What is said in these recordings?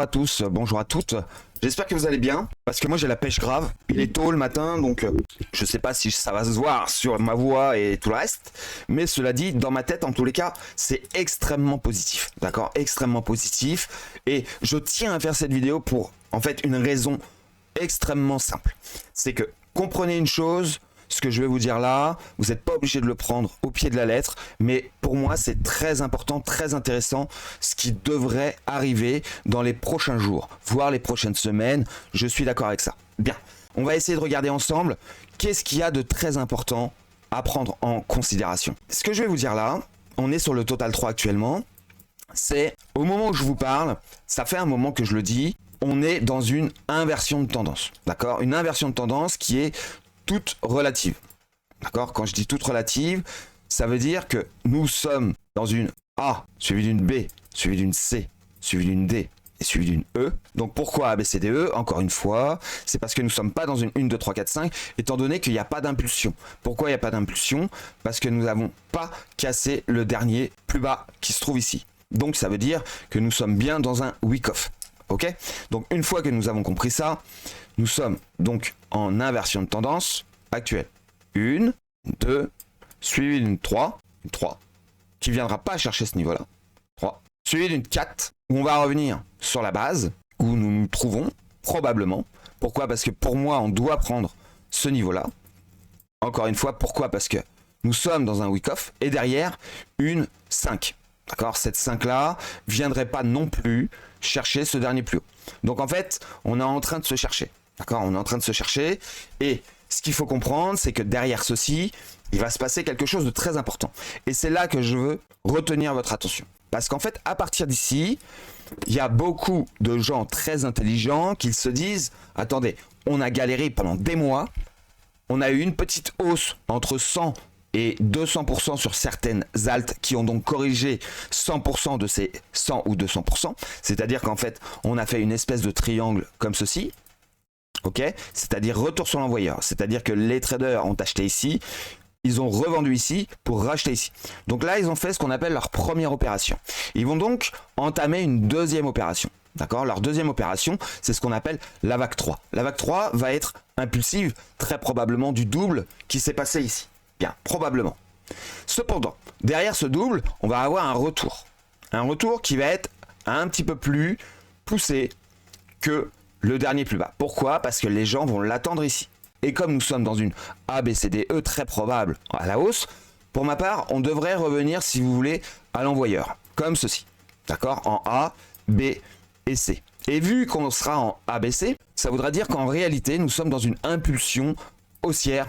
tous, bonjour à toutes. J'espère que vous allez bien, parce que moi j'ai la pêche grave. Il est tôt le matin, donc je sais pas si ça va se voir sur ma voix et tout le reste. Mais cela dit, dans ma tête, en tous les cas, c'est extrêmement positif. D'accord? Extrêmement positif. Et je tiens à faire cette vidéo pour, en fait, une raison extrêmement simple. C'est que, comprenez une chose, ce que je vais vous dire là, vous n'êtes pas obligé de le prendre au pied de la lettre, mais pour moi c'est très important, très intéressant, ce qui devrait arriver dans les prochains jours, voire les prochaines semaines. Je suis d'accord avec ça. Bien, on va essayer de regarder ensemble qu'est-ce qu'il y a de très important à prendre en considération. Ce que je vais vous dire là, on est sur le Total 3 actuellement, c'est au moment où je vous parle, ça fait un moment que je le dis, on est dans une inversion de tendance, d'accord? Une inversion de tendance qui est toute relative. D'accord? Quand je dis toute relative, ça veut dire que nous sommes dans une A, suivie d'une B, suivie d'une C, suivie d'une D et suivie d'une E. Donc pourquoi A, B, C, D, E? Encore une fois, c'est parce que nous ne sommes pas dans une 1, 2, 3, 4, 5, étant donné qu'il n'y a pas d'impulsion. Pourquoi il n'y a pas d'impulsion? Parce que nous n'avons pas cassé le dernier plus bas qui se trouve ici. Donc ça veut dire que nous sommes bien dans un week-off. Ok? Donc une fois que nous avons compris ça, nous sommes donc en inversion de tendance actuelle. 1, 2, suivi d'une 3, une 3, qui ne viendra pas chercher ce niveau-là. 3, suivi d'une 4, où on va revenir sur la base, où nous nous trouvons, probablement. Pourquoi? Parce que pour moi, on doit prendre ce niveau-là. Encore une fois, pourquoi? Parce que nous sommes dans un week-off, et derrière, une 5. D'accord? Cette 5-là ne viendrait pas non plus chercher ce dernier plus haut. Donc en fait, on est en train de se chercher. D'accord? On est en train de se chercher. Et ce qu'il faut comprendre, c'est que derrière ceci, il va se passer quelque chose de très important. Et c'est là que je veux retenir votre attention. Parce qu'en fait, à partir d'ici, il y a beaucoup de gens très intelligents qui se disent « Attendez, on a galéré pendant des mois. On a eu une petite hausse entre 100 et 200% sur certaines altes qui ont donc corrigé 100% de ces 100 ou 200%. C'est-à-dire qu'en fait, on a fait une espèce de triangle comme ceci. Ok, c'est-à-dire retour sur l'envoyeur. C'est-à-dire que les traders ont acheté ici, ils ont revendu ici pour racheter ici. Donc là, ils ont fait ce qu'on appelle leur première opération. Ils vont donc entamer une deuxième opération. D'accord? Leur deuxième opération, c'est ce qu'on appelle la vague 3. La vague 3 va être impulsive, très probablement du double qui s'est passé ici. Bien, probablement. Cependant, derrière ce double, on va avoir un retour. Un retour qui va être un petit peu plus poussé que le dernier plus bas. Pourquoi? Parce que les gens vont l'attendre ici. Et comme nous sommes dans une A, B, C, D, E très probable à la hausse, pour ma part, on devrait revenir, si vous voulez, à l'envoyeur. Comme ceci. D'accord? En A, B et C. Et vu qu'on sera en A, B, C, ça voudra dire qu'en réalité, nous sommes dans une impulsion haussière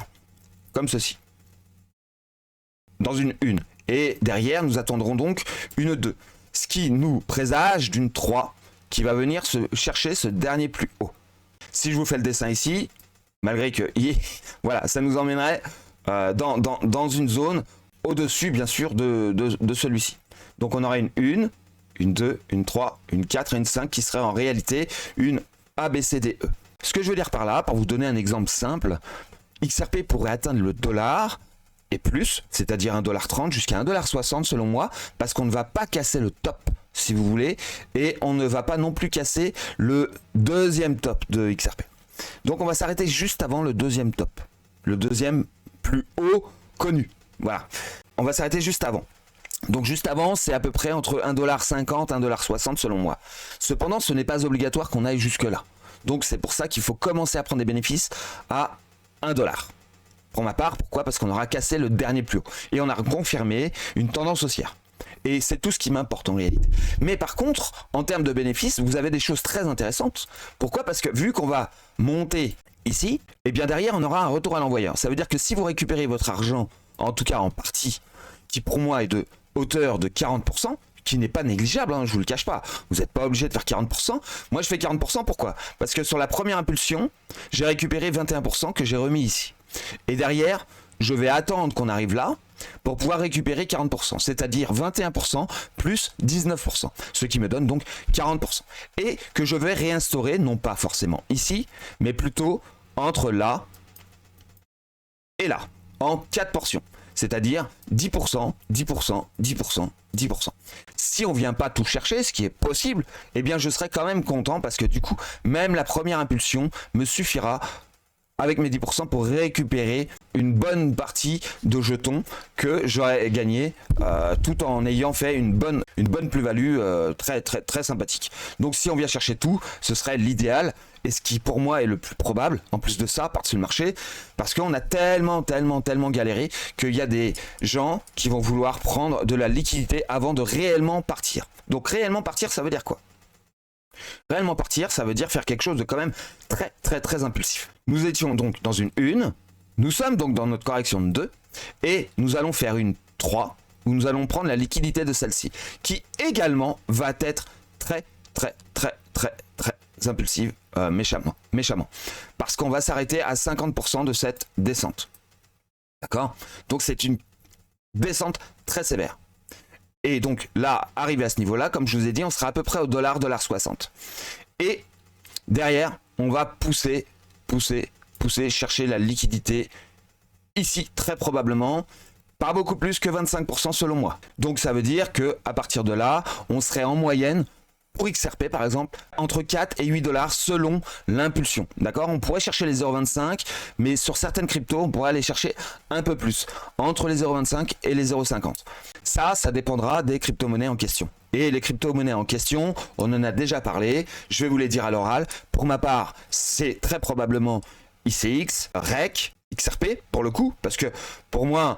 comme ceci. Dans une 1. Et derrière, nous attendrons donc une 2. Ce qui nous présage d'une 3 qui va venir se chercher ce dernier plus haut. Si je vous fais le dessin ici, malgré que voilà, ça nous emmènerait dans une zone au-dessus, bien sûr, de celui-ci. Donc on aurait une 2, une 3, une 4 et une 5 qui serait en réalité une ABCDE. Ce que je veux dire par là, pour vous donner un exemple simple, XRP pourrait atteindre le dollar et plus, c'est-à-dire 1,30$ jusqu'à 1,60$ selon moi, parce qu'on ne va pas casser le top, si vous voulez, et on ne va pas non plus casser le deuxième top de XRP. Donc on va s'arrêter juste avant le deuxième top, le deuxième plus haut connu. Voilà, on va s'arrêter juste avant. Donc juste avant, c'est à peu près entre 1,50$, 1,60$ selon moi. Cependant, ce n'est pas obligatoire qu'on aille jusque-là. Donc c'est pour ça qu'il faut commencer à prendre des bénéfices à 1$. Pour ma part, pourquoi? Parce qu'on aura cassé le dernier plus haut. Et on a confirmé une tendance haussière. Et c'est tout ce qui m'importe en réalité. Mais par contre, en termes de bénéfices, vous avez des choses très intéressantes. Pourquoi? Parce que vu qu'on va monter ici, et bien derrière, on aura un retour à l'envoyeur. Ça veut dire que si vous récupérez votre argent, en tout cas en partie, qui pour moi est de hauteur de 40%, qui n'est pas négligeable, hein, je vous le cache pas. Vous n'êtes pas obligé de faire 40%. Moi, je fais 40%, pourquoi? Parce que sur la première impulsion, j'ai récupéré 21% que j'ai remis ici. Et derrière, je vais attendre qu'on arrive là pour pouvoir récupérer 40%, c'est-à-dire 21% plus 19%, ce qui me donne donc 40%. Et que je vais réinstaurer, non pas forcément ici, mais plutôt entre là et là, en 4 portions. c'est-à-dire 10%, 10%, 10%, 10%. Si on vient pas tout chercher, ce qui est possible, eh bien je serai quand même content parce que du coup, même la première impulsion me suffira avec mes 10% pour récupérer une bonne partie de jetons que j'aurais gagné tout en ayant fait une bonne plus-value très sympathique. Donc si on vient chercher tout, ce serait l'idéal et ce qui pour moi est le plus probable, en plus de ça, par-dessus le marché, parce qu'on a tellement galéré qu'il y a des gens qui vont vouloir prendre de la liquidité avant de réellement partir. Donc réellement partir, ça veut dire quoi ? Réellement partir, ça veut dire faire quelque chose de quand même très impulsif. Nous étions donc dans une 1, nous sommes donc dans notre correction de 2, et nous allons faire une 3, où nous allons prendre la liquidité de celle-ci, qui également va être très impulsive, méchamment. Parce qu'on va s'arrêter à 50% de cette descente. D'accord ? Donc c'est une descente très sévère. Et donc là, arrivé à ce niveau-là, comme je vous ai dit, on sera à peu près au dollar 60. Et derrière, on va pousser, chercher la liquidité ici, très probablement, pas beaucoup plus que 25% selon moi. Donc ça veut dire que à partir de là, on serait en moyenne, pour XRP par exemple, entre 4 et 8 dollars selon l'impulsion. D'accord ? On pourrait chercher les 0,25, mais sur certaines cryptos, on pourrait aller chercher un peu plus, entre les 0,25 et les 0,50. Ça dépendra des crypto-monnaies en question. Et les crypto-monnaies en question, on en a déjà parlé, je vais vous les dire à l'oral. Pour ma part, c'est très probablement ICX, REC, XRP pour le coup, parce que pour moi,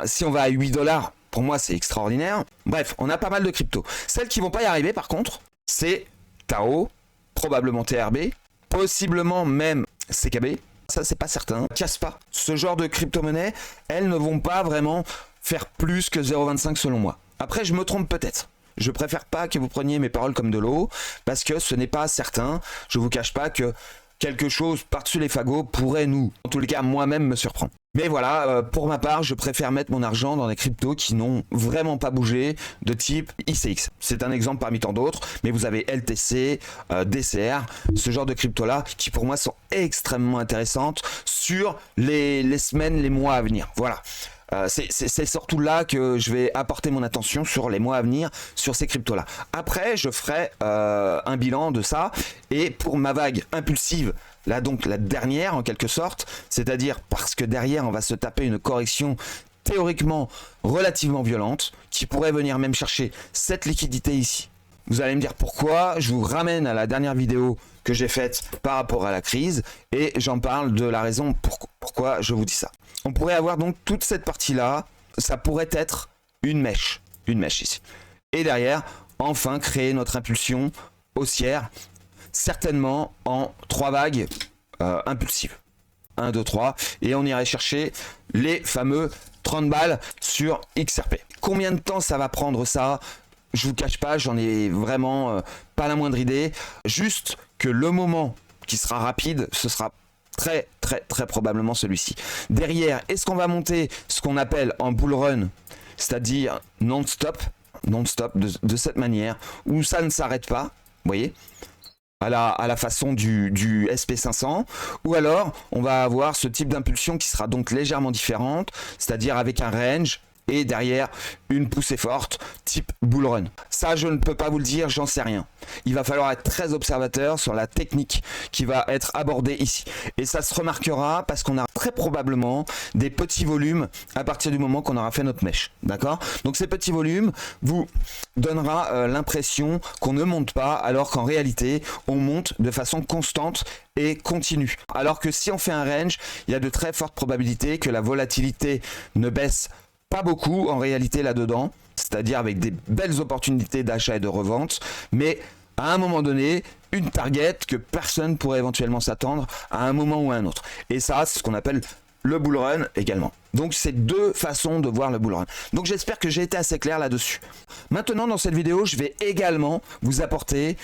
si on va à 8 dollars, pour moi c'est extraordinaire. Bref, on a pas mal de cryptos. Celles qui vont pas y arriver par contre, c'est Tao, probablement TRB, possiblement même CKB, ça c'est pas certain. Kaspa, ce genre de crypto-monnaies, elles ne vont pas vraiment faire plus que 0,25 selon moi. Après je me trompe peut-être. Je préfère pas que vous preniez mes paroles comme de l'eau, parce que ce n'est pas certain. Je vous cache pas que quelque chose par-dessus les fagots pourrait en tous les cas moi-même me surprendre. Mais voilà, pour ma part, je préfère mettre mon argent dans des cryptos qui n'ont vraiment pas bougé, de type ICX. C'est un exemple parmi tant d'autres, mais vous avez LTC, DCR, ce genre de cryptos-là, qui pour moi sont extrêmement intéressantes sur les semaines, les mois à venir. Voilà. C'est surtout là que je vais apporter mon attention sur les mois à venir sur ces cryptos là. Après je ferai un bilan de ça, et pour ma vague impulsive, là donc la dernière en quelque sorte, c'est-à-dire parce que derrière on va se taper une correction théoriquement relativement violente qui pourrait venir même chercher cette liquidité ici. Vous allez me dire pourquoi, je vous ramène à la dernière vidéo que j'ai faite par rapport à la crise et j'en parle de la raison pourquoi je vous dis ça. On pourrait avoir donc toute cette partie-là, ça pourrait être une mèche ici. Et derrière, enfin créer notre impulsion haussière, certainement en 3 vagues impulsives. 1, 2, 3, et on irait chercher les fameux 30 balles sur XRP. Combien de temps ça va prendre ça ? Je vous cache pas, j'en ai vraiment pas la moindre idée. Juste que le moment qui sera rapide, ce sera très probablement celui-ci. Derrière, est-ce qu'on va monter ce qu'on appelle en bull run, c'est-à-dire non-stop de cette manière, où ça ne s'arrête pas, vous voyez, à la façon du SP500, ou alors on va avoir ce type d'impulsion qui sera donc légèrement différente, c'est-à-dire avec un range, et derrière une poussée forte type bull run. Ça je ne peux pas vous le dire, j'en sais rien. Il va falloir être très observateur sur la technique qui va être abordée ici. Et ça se remarquera parce qu'on a très probablement des petits volumes à partir du moment qu'on aura fait notre mèche. D'accord ? Donc ces petits volumes vous donnera l'impression qu'on ne monte pas, alors qu'en réalité on monte de façon constante et continue. Alors que si on fait un range, il y a de très fortes probabilités que la volatilité ne baisse pas beaucoup en réalité là-dedans, c'est-à-dire avec des belles opportunités d'achat et de revente, mais à un moment donné, une target que personne pourrait éventuellement s'attendre à un moment ou à un autre. Et ça, c'est ce qu'on appelle le bull run également. Donc c'est 2 façons de voir le bull run. Donc j'espère que j'ai été assez clair là-dessus. Maintenant dans cette vidéo, je vais également vous apporter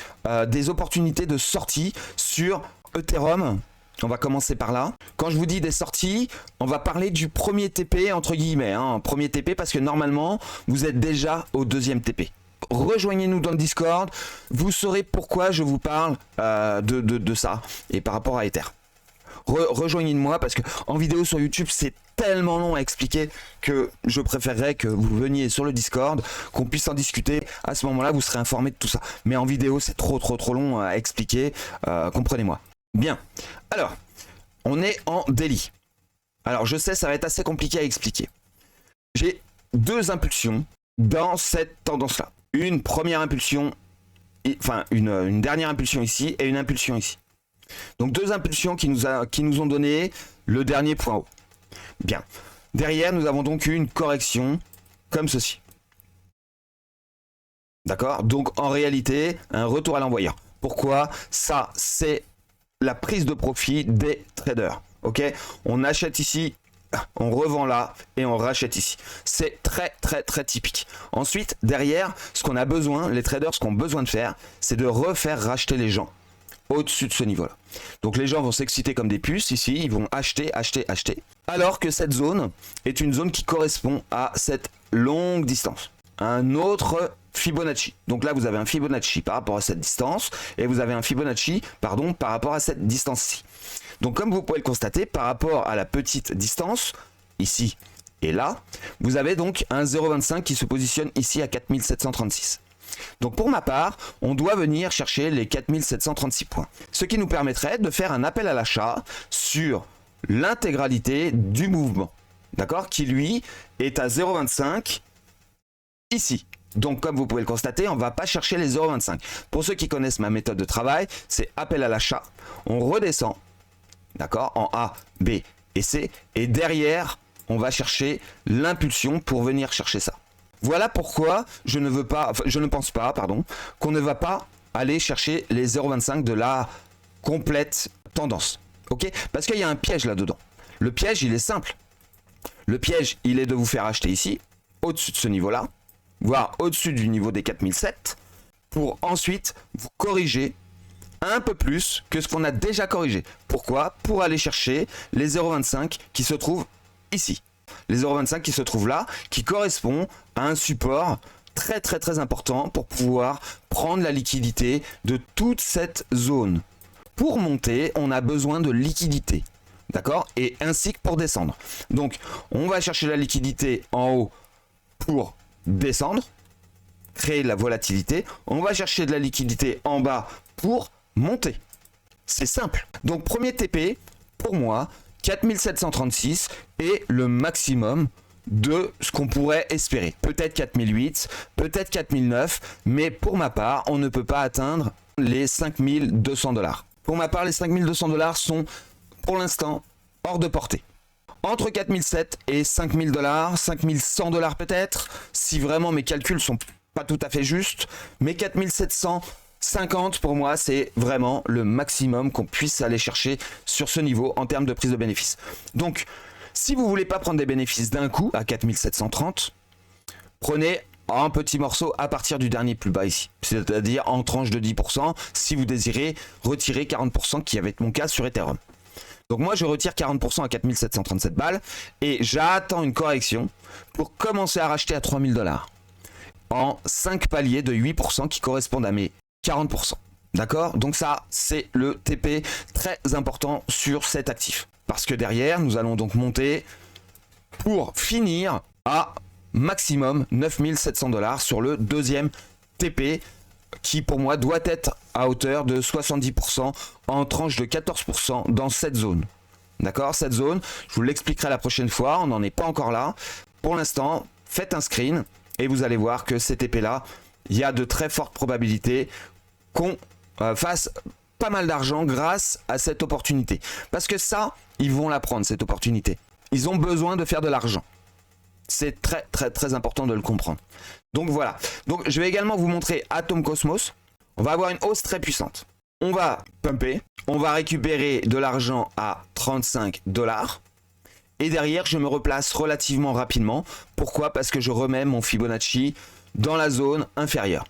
des opportunités de sortie sur Ethereum. On va commencer par là. Quand je vous dis des sorties, on va parler du premier TP entre guillemets. Premier TP parce que normalement, vous êtes déjà au 2e TP. Rejoignez-nous dans le Discord. Vous saurez pourquoi je vous parle de ça et par rapport à Ether. rejoignez-moi parce que en vidéo sur YouTube, c'est tellement long à expliquer que je préférerais que vous veniez sur le Discord, qu'on puisse en discuter. À ce moment-là, vous serez informé de tout ça. Mais en vidéo, c'est trop long à expliquer. Comprenez-moi. Bien. Alors, on est en daily. Alors, je sais, ça va être assez compliqué à expliquer. J'ai deux impulsions dans cette tendance-là. Une première impulsion, enfin une dernière impulsion ici et une impulsion ici. Donc deux impulsions qui nous ont donné le dernier point haut. Bien. Derrière, nous avons donc une correction comme ceci. D'accord? Donc en réalité, un retour à l'envoyeur. Pourquoi? Ça, c'est la prise de profit des traders. Ok? On achète ici, on revend là et on rachète ici. C'est très typique. Ensuite, derrière, ce qu'on a besoin, les traders, ce qu'on a besoin de faire, c'est de refaire racheter les gens au-dessus de ce niveau-là. Donc les gens vont s'exciter comme des puces ici, ils vont acheter. Alors que cette zone est une zone qui correspond à cette longue distance. Un autre Fibonacci. Donc là, vous avez un Fibonacci par rapport à cette distance et vous avez un Fibonacci, pardon, par rapport à cette distance-ci. Donc comme vous pouvez le constater, par rapport à la petite distance, ici et là, vous avez donc un 0,25 qui se positionne ici à 4736. Donc pour ma part, on doit venir chercher les 4736 points. Ce qui nous permettrait de faire un appel à l'achat sur l'intégralité du mouvement. D'accord? Qui lui est à 0,25 ici. Donc comme vous pouvez le constater, on ne va pas chercher les 0,25. Pour ceux qui connaissent ma méthode de travail, c'est appel à l'achat. On redescend, d'accord, en A, B et C. Et derrière, on va chercher l'impulsion pour venir chercher ça. Voilà pourquoi je ne pense pas, qu'on ne va pas aller chercher les 0,25 de la complète tendance. Ok? Parce qu'il y a un piège là-dedans. Le piège, il est simple. Le piège, il est de vous faire acheter ici, au-dessus de ce niveau-là, voire au-dessus du niveau des 4007, pour ensuite vous corriger un peu plus que ce qu'on a déjà corrigé. Pourquoi? Pour aller chercher les 0,25 qui se trouvent ici. Les 0,25 qui se trouvent là, qui correspond à un support très important pour pouvoir prendre la liquidité de toute cette zone. Pour monter, on a besoin de liquidité. D'accord? Et ainsi que pour descendre. Donc, on va chercher la liquidité en haut pour descendre, créer de la volatilité. On va chercher de la liquidité en bas pour monter. C'est simple. Donc, premier TP, pour moi, 4736 est le maximum de ce qu'on pourrait espérer. Peut-être 4008, peut-être 4009, mais pour ma part, on ne peut pas atteindre les 5200 $. Pour ma part, les 5200 $ sont pour l'instant hors de portée. Entre 4007 et 5000 $, 5100 $ peut-être, si vraiment mes calculs sont pas tout à fait justes, mais 4750 pour moi, c'est vraiment le maximum qu'on puisse aller chercher sur ce niveau en termes de prise de bénéfice. Donc, si vous voulez pas prendre des bénéfices d'un coup à 4730, prenez un petit morceau à partir du dernier plus bas ici, c'est-à-dire en tranche de 10% si vous désirez retirer 40% qui avait été mon cas sur Ethereum. Donc moi je retire 40% à 4737 balles et j'attends une correction pour commencer à racheter à 3000 $ en 5 paliers de 8% qui correspondent à mes 40%. D'accord? Donc ça c'est le TP très important sur cet actif. Parce que derrière nous allons donc monter pour finir à maximum 9700 $ sur le deuxième TP qui pour moi doit être à hauteur de 70% en tranche de 14% dans cette zone. D'accord? Cette zone, je vous l'expliquerai la prochaine fois, on n'en est pas encore là. Pour l'instant, faites un screen et vous allez voir que ces TP là, il y a de très fortes probabilités qu'on fasse pas mal d'argent grâce à cette opportunité. Parce que ça, ils vont la prendre cette opportunité. Ils ont besoin de faire de l'argent. C'est très important de le comprendre. Donc voilà. Donc je vais également vous montrer Atom Cosmos. On va avoir une hausse très puissante. On va pumper. On va récupérer de l'argent à 35 $. Et derrière, je me replace relativement rapidement. Pourquoi? Parce que je remets mon Fibonacci dans la zone inférieure.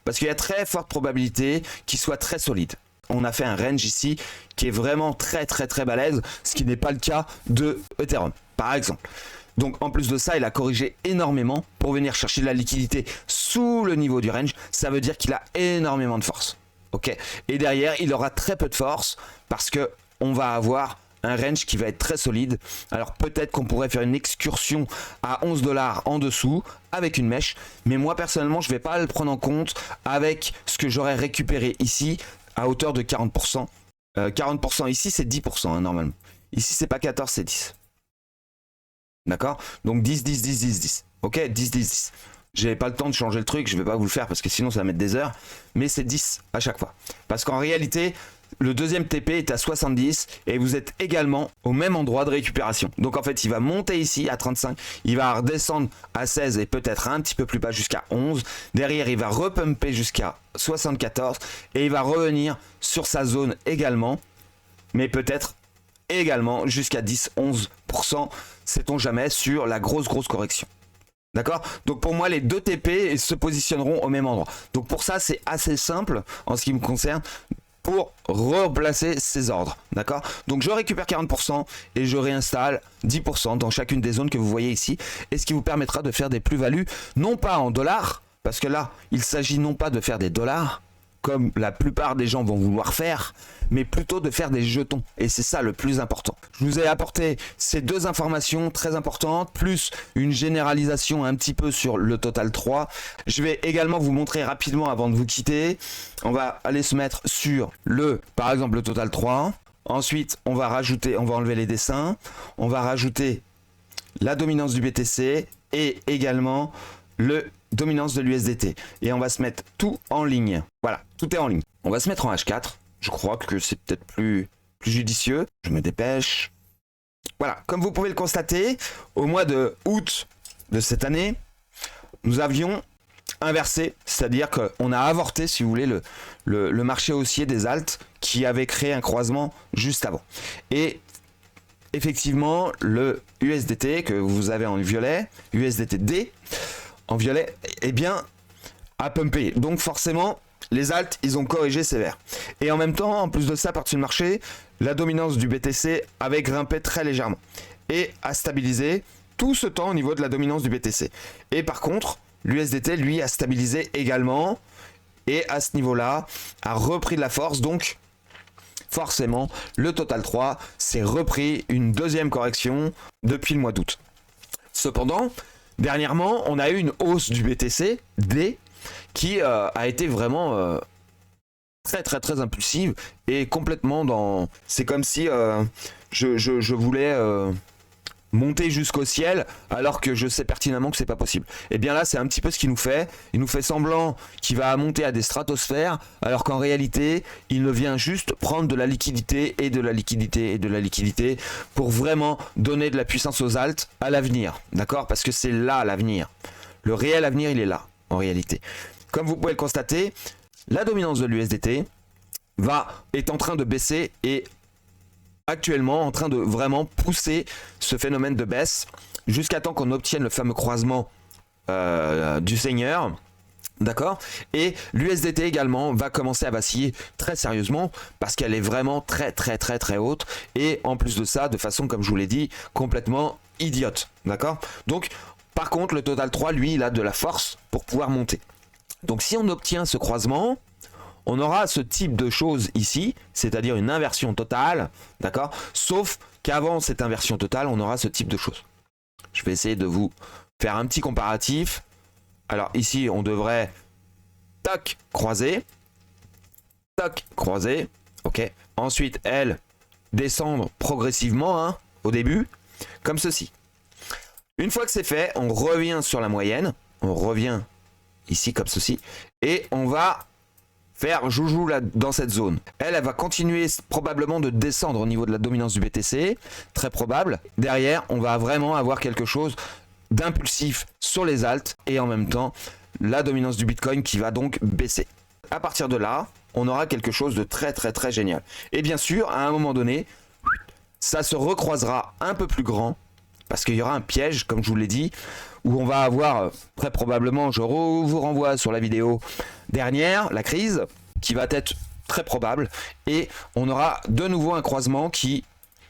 Parce qu'il y a très forte probabilité qu'il soit très solide. On a fait un range ici qui est vraiment très balèze, ce qui n'est pas le cas de Ethereum, par exemple. Donc en plus de ça, il a corrigé énormément pour venir chercher de la liquidité sous le niveau du range. Ça veut dire qu'il a énormément de force. Ok. Et derrière, il aura très peu de force parce que on va avoir un range qui va être très solide. Alors peut-être qu'on pourrait faire une excursion à 11 $ en dessous avec une mèche, mais moi personnellement je vais pas le prendre en compte avec ce que j'aurais récupéré ici à hauteur de 40%. 40% ici c'est 10% hein, normalement. Ici c'est pas 14, c'est 10. D'accord? Donc 10, 10, 10, 10, 10. Ok, 10, 10, 10. J'ai pas le temps de changer le truc, je vais pas vous le faire parce que sinon ça va mettre des heures. Mais c'est 10 à chaque fois. Parce qu'en réalité, le deuxième TP est à 70 et vous êtes également au même endroit de récupération. Donc en fait, il va monter ici à 35, il va redescendre à 16 et peut-être un petit peu plus bas jusqu'à 11. Derrière, il va repumper jusqu'à 74 et il va revenir sur sa zone également, mais peut-être également jusqu'à 10-11%, sait-on jamais, sur la grosse correction. D'accord? Donc pour moi, les deux TP se positionneront au même endroit. Donc pour ça, c'est assez simple en ce qui me concerne pour replacer ces ordres. D'accord? Donc je récupère 40% et je réinstalle 10% dans chacune des zones que vous voyez ici. Et ce qui vous permettra de faire des plus-values, non pas en dollars, parce que là, il s'agit non pas de faire des dollars, comme la plupart des gens vont vouloir faire, mais plutôt de faire des jetons. Et c'est ça le plus important. Je vous ai apporté ces deux informations très importantes, plus une généralisation un petit peu sur le Total 3. Je vais également vous montrer rapidement avant de vous quitter. On va aller se mettre sur par exemple, le Total 3. Ensuite, on va enlever les dessins. On va rajouter la dominance du BTC et également dominance de l'USDT. Et on va se mettre tout en ligne. Voilà, tout est en ligne. On va se mettre en H4. Je crois que c'est peut-être plus judicieux. Je me dépêche. Voilà, comme vous pouvez le constater, au mois de août de cette année, nous avions inversé, c'est-à-dire qu'on a avorté, si vous voulez, le marché haussier des alts qui avait créé un croisement juste avant. Et effectivement, le USDT que vous avez en violet, USDTD, en violet, eh bien, a pumpé. Donc forcément, les alts, ils ont corrigé sévère. Et en même temps, en plus de ça, partie du marché, la dominance du BTC avait grimpé très légèrement et a stabilisé tout ce temps au niveau de la dominance du BTC. Et par contre, l'USDT, lui, a stabilisé également et à ce niveau-là, a repris de la force. Donc, forcément, le Total 3 s'est repris une deuxième correction depuis le mois d'août. Cependant, dernièrement, on a eu une hausse du BTC D qui a été vraiment très impulsive et complètement dans... C'est comme si je voulais monter jusqu'au ciel alors que je sais pertinemment que c'est pas possible. Et bien là, c'est un petit peu ce qu'il nous fait. Il nous fait semblant qu'il va monter à des stratosphères alors qu'en réalité, il ne vient juste prendre de la liquidité et de la liquidité et de la liquidité pour vraiment donner de la puissance aux alts à l'avenir. D'accord? Parce que c'est là l'avenir. Le réel avenir, il est là en réalité. Comme vous pouvez le constater, la dominance de l'USDT est en train de baisser et actuellement en train de vraiment pousser ce phénomène de baisse jusqu'à temps qu'on obtienne le fameux croisement du Seigneur. D'accord? Et l'USDT également va commencer à vaciller très sérieusement parce qu'elle est vraiment très haute et en plus de ça, de façon, comme je vous l'ai dit, complètement idiote. D'accord? Donc, par contre, le Total 3, lui, il a de la force pour pouvoir monter. Donc, si on obtient ce croisement, on aura ce type de choses ici, c'est-à-dire une inversion totale, d'accord? Sauf qu'avant cette inversion totale, on aura ce type de choses. Je vais essayer de vous faire un petit comparatif. Alors ici, on devrait tac, croiser, ok. Ensuite, elle descendre progressivement hein, au début, comme ceci. Une fois que c'est fait, on revient sur la moyenne, on revient ici comme ceci, et on va faire joujou là, dans cette zone. Elle va continuer probablement de descendre au niveau de la dominance du BTC, très probable. Derrière, on va vraiment avoir quelque chose d'impulsif sur les alts et en même temps, la dominance du Bitcoin qui va donc baisser. À partir de là, on aura quelque chose de très génial. Et bien sûr, à un moment donné, ça se recroisera un peu plus grand parce qu'il y aura un piège, comme je vous l'ai dit, où on va avoir très probablement, je vous renvoie sur la vidéo dernière, la crise, qui va être très probable, et on aura de nouveau un croisement qui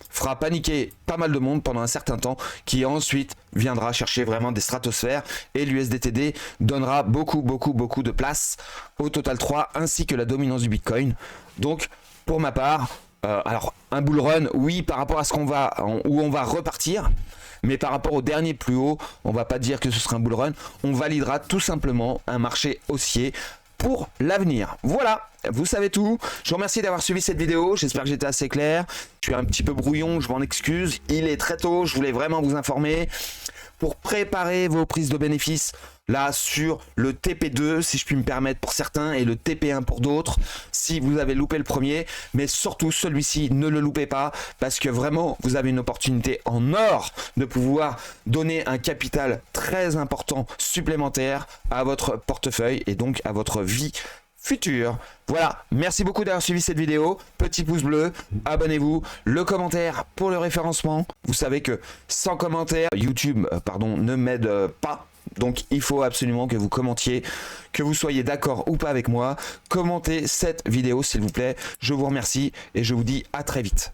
fera paniquer pas mal de monde pendant un certain temps, qui ensuite viendra chercher vraiment des stratosphères, et l'USDTD donnera beaucoup de place au Total 3, ainsi que la dominance du Bitcoin. Donc, pour ma part, Alors, un bull run, oui, par rapport à ce où on va repartir. Mais par rapport au dernier plus haut, on va pas dire que ce sera un bull run. On validera tout simplement un marché haussier pour l'avenir. Voilà, vous savez tout. Je vous remercie d'avoir suivi cette vidéo. J'espère que j'étais assez clair. Je suis un petit peu brouillon, je m'en excuse. Il est très tôt, je voulais vraiment vous informer. Pour préparer vos prises de bénéfices, là sur le TP2, si je puis me permettre pour certains, et le TP1 pour d'autres, si vous avez loupé le premier, mais surtout celui-ci, ne le loupez pas, parce que vraiment, vous avez une opportunité en or de pouvoir donner un capital très important supplémentaire à votre portefeuille et donc à votre vie futur. Voilà, merci beaucoup d'avoir suivi cette vidéo. Petit pouce bleu, abonnez-vous, le commentaire pour le référencement. Vous savez que sans commentaire, YouTube ne m'aide pas. Donc il faut absolument que vous commentiez, que vous soyez d'accord ou pas avec moi. Commentez cette vidéo s'il vous plaît. Je vous remercie et je vous dis à très vite.